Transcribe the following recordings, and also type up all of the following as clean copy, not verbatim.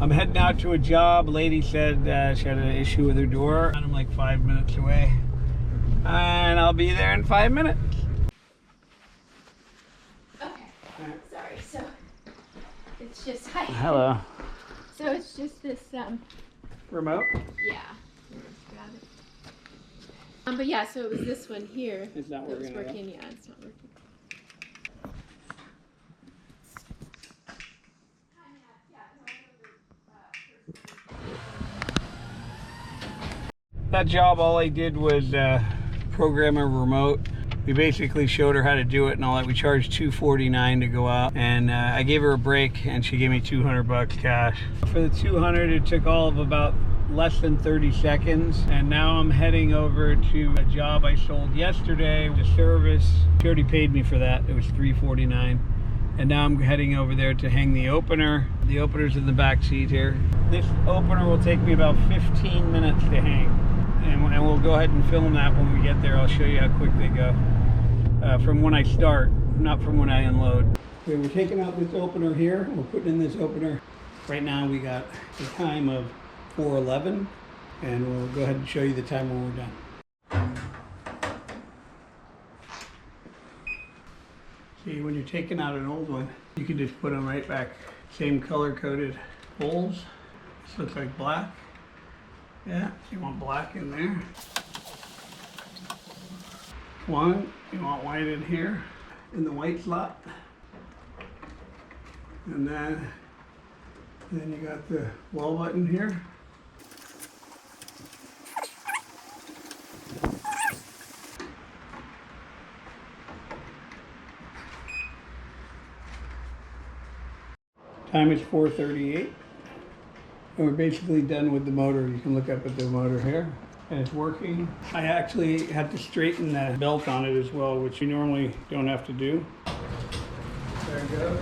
I'm heading out to a job. Lady said she had an issue with her door. I'm like 5 minutes away. And I'll be there in 5 minutes. Okay. Sorry. So it's just hi. Hello. So it's just this Remote? yeah. Grab it. But yeah, so it was this one here. It's not that was working. working. Yeah, it's not working. That job, all I did was program a remote. We basically showed her how to do it and all that. We charged $249 to go out, and I gave her a break, and she gave me 200 bucks cash. For the 200, it took all of about less than 30 seconds, and now I'm heading over to a job I sold yesterday. The service, she already paid me for that. It was $349. And now I'm heading over there to hang the opener. The opener's in the back seat here. This opener will take me about 15 minutes to hang. And we'll go ahead and film that when we get there. I'll show you how quick they go. From when I start, not from when I unload. Okay, we're taking out this opener here. We're putting in this opener. Right now we got a time of 4:11, and we'll go ahead and show you the time when we're done. See, when you're taking out an old one, you can just put them right back. Same color-coded holes. This looks like black. Yeah, you want black in there. One, you want white in here, in the white slot. And then you got the wall button here. Time is 4:38. And we're basically done with the motor. You can look up at the motor here, and it's working. I actually had to straighten the belt on it as well, which you normally don't have to do. There it goes.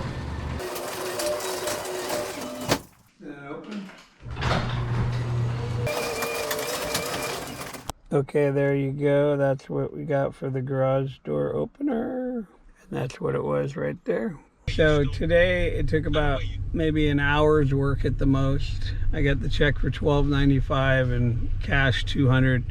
Then open. Okay, there you go. That's what we got for the garage door opener. And that's what it was right there. So today it took about maybe an hour's work at the most. I got the check for $12.95 and cash $200.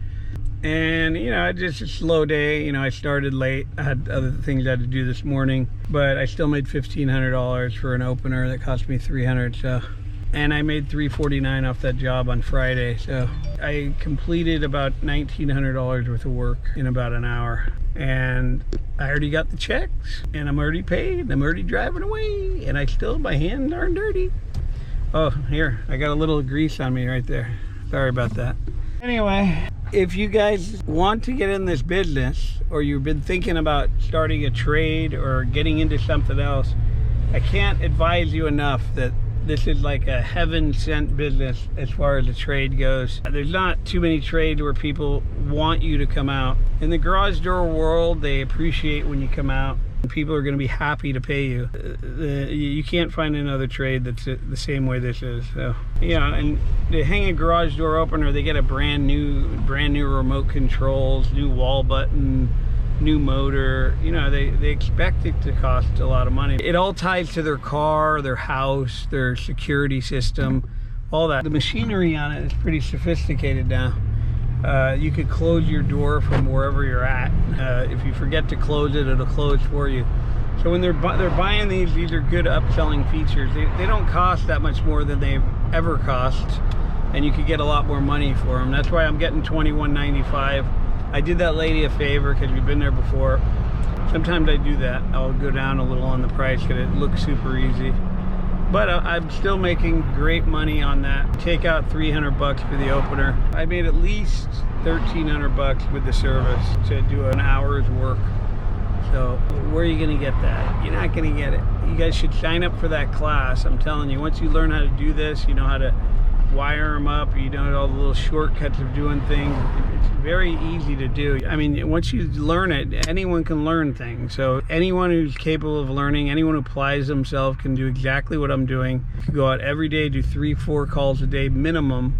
And you know, it's just a slow day. You know, I started late. I had other things I had to do this morning, but I still made $1,500 for an opener that cost me $300. So, and I made $349 off that job on Friday. So I completed about $1,900 worth of work in about an hour. And I already got the checks, and I'm already paid, and I'm already driving away, and my hands aren't dirty. Oh, here, I got a little grease on me right there. Sorry about that. Anyway, if you guys want to get in this business, or you've been thinking about starting a trade or getting into something else, I can't advise you enough that this is like a heaven-sent business as far as the trade goes. There's not too many trades where people want you to come out. In the garage door world, they appreciate when you come out. People are going to be happy to pay you. You can't find another trade that's the same way this is. So, you know, and to hang a garage door opener, they get a brand new remote controls, new wall button, new motor. You know, they expect it to cost a lot of money. It all ties to their car, their house, their security system, all that. The machinery on it is pretty sophisticated now. You could close your door from wherever you're at. If you forget to close it, it'll close for you. So when they're buying these are good upselling features. They don't cost that much more than they've ever cost, and you could get a lot more money for them. That's why I'm getting $21.95. I did that lady a favor because we've been there before. Sometimes I do that. I'll go down a little on the price because it looks super easy. But I'm still making great money on that. Take out 300 bucks for the opener. I made at least 1,300 bucks with the service to do an hour's work. So where are you gonna get that? You're not gonna get it. You guys should sign up for that class. I'm telling you, once you learn how to do this, you know how to wire them up, you know all the little shortcuts of doing things. It's very easy to do. I mean, once you learn it, anyone can learn things. So anyone who's capable of learning, anyone who applies themselves can do exactly what I'm doing. You can go out every day, do 3-4 calls a day minimum.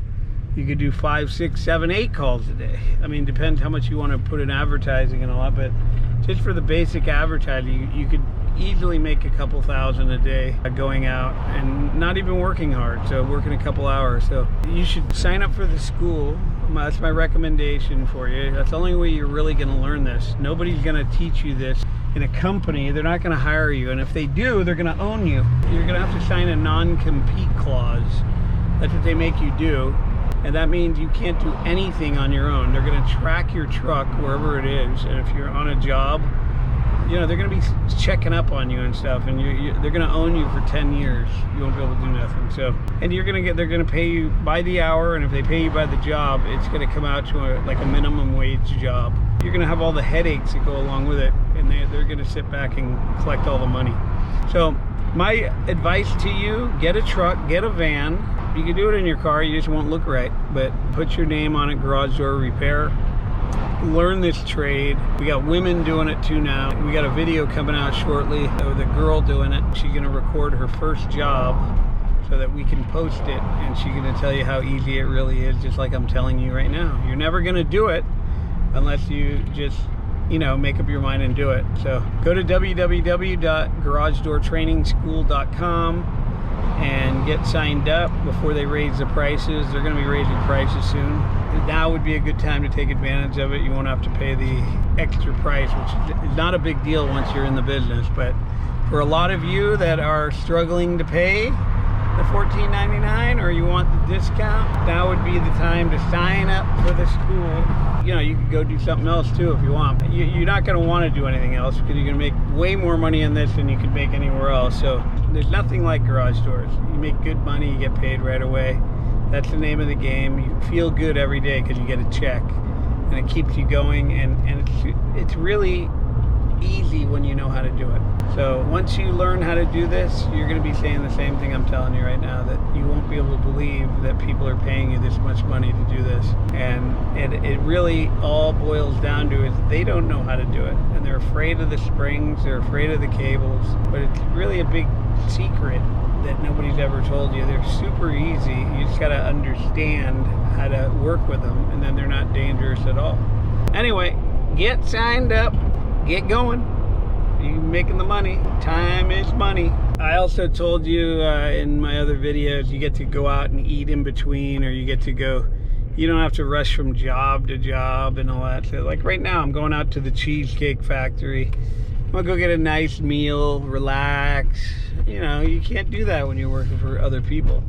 You could do 5, 6, 7, 8 calls a day. I mean, depends how much you want to put in advertising and all that, but just for the basic advertising, you could easily make a couple thousand a day going out and not even working hard, so working a couple hours. So you should sign up for the school. That's my recommendation for you. That's the only way you're really going to learn this. Nobody's going to teach you this in a company. They're not going to hire you, and if they do, they're going to own you. You're going to have to sign a non-compete clause. That's what they make you do, and that means you can't do anything on your own. They're going to track your truck wherever it is, and if you're on a job, you know, they're going to be checking up on you and stuff, and they're going to own you for 10 years. You won't be able to do nothing. So, and they're going to pay you by the hour, and if they pay you by the job, it's going to come out to like a minimum wage job. You're going to have all the headaches that go along with it, and they're going to sit back and collect all the money. So my advice to you, get a truck, get a van. You can do it in your car, you just won't look right, but put your name on it, Garage Door Repair. Learn this trade. We got women doing it too now. We got a video coming out shortly with a girl doing it. She's gonna record her first job so that we can post it, and she's gonna tell you how easy it really is, just like I'm telling you right now. You're never gonna do it unless you just, you know, make up your mind and do it. So go to www.garagedoortrainingschool.com and get signed up before they raise the prices. They're going to be raising prices soon. Now would be a good time to take advantage of it. You won't have to pay the extra price, which is not a big deal once you're in the business. But for a lot of you that are struggling to pay the $14.99, or you want the discount, now would be the time to sign up for the school. You know, you could go do something else too if you want. You're not going to want to do anything else because you're going to make way more money in this than you could make anywhere else. So there's nothing like garage doors. You make good money, you get paid right away. That's the name of the game. You feel good every day because you get a check, and it keeps you going, and it's really easy when you know how to do it. So once you learn how to do this, you're going to be saying the same thing I'm telling you right now, that you won't be able to believe that people are paying you this much money to do this. And it really all boils down to is they don't know how to do it, and they're afraid of the springs, they're afraid of the cables, but it's really a big secret that nobody's ever told you. They're super easy. You just got to understand how to work with them, and then they're not dangerous at all. Anyway, get signed up, get going. You're making the money. Time is money. I also told you in my other videos, you get to go out and eat in between, or you get to go, you don't have to rush from job to job and all that. So like right now, I'm going out to the Cheesecake Factory. I'm gonna go get a nice meal, relax. You know, you can't do that when you're working for other people.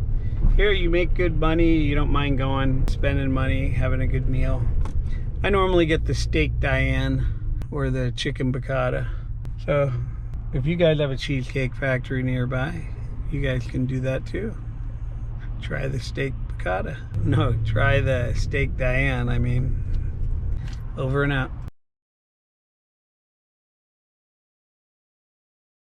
Here, you make good money, you don't mind going, spending money, having a good meal. I normally get the steak Diane or the chicken piccata. So if you guys have a Cheesecake Factory nearby, you guys can do that too. Try the steak piccata. No, try the steak Diane, I mean. Over and out.